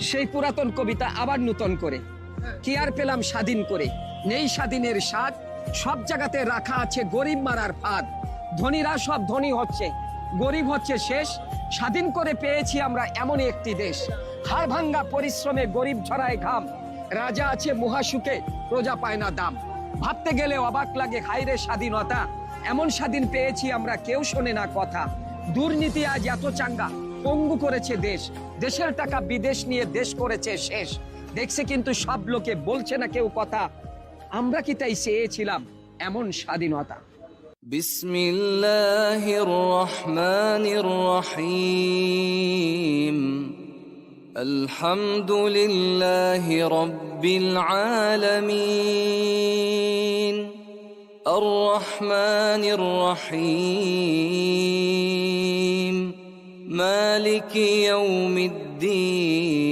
সেই পুরাতন কবিতা আবার নূতন করে। কি আর পেলাম স্বাধীন করে, নেই স্বাধীনের স্বাদ, সব জায়গাতে রাখা আছে গরিব মারার ফাঁদ। ধনীরা সব ধনী হচ্ছে, গরিব হচ্ছে শেষ। স্বাধীন করে পেয়েছি আমরা এমন একটি দেশ, হাড় ভাঙ্গা পরিশ্রমে গরিব ঝরায় ঘাম। রাজা আছে মহাসুখে, প্রজা পায় না দাম। ভাবতে গেলে অবাক লাগে, হায়রে স্বাধীনতা, এমন স্বাধীন পেয়েছি আমরা কেউ শোনে না কথা। দুর্নীতি আজ এত চাঙ্গা, পঙ্গু করেছে দেশ, দেশের টাকা বিদেশ নিয়ে দেশ করেছে শেষ। দেখছে কিন্তু সব লোকে, বলছে না কেউ কথা। আমরা কি তাই চেয়েছিলাম এমন স্বাধীনতা? বিসমিল্লাহির রহমানির রহিম। আলহামদুলিল্লাহি রাব্বিল আলামিন। আর রহমানির রহিম। মালিকি ইয়াউমিদ্দিন।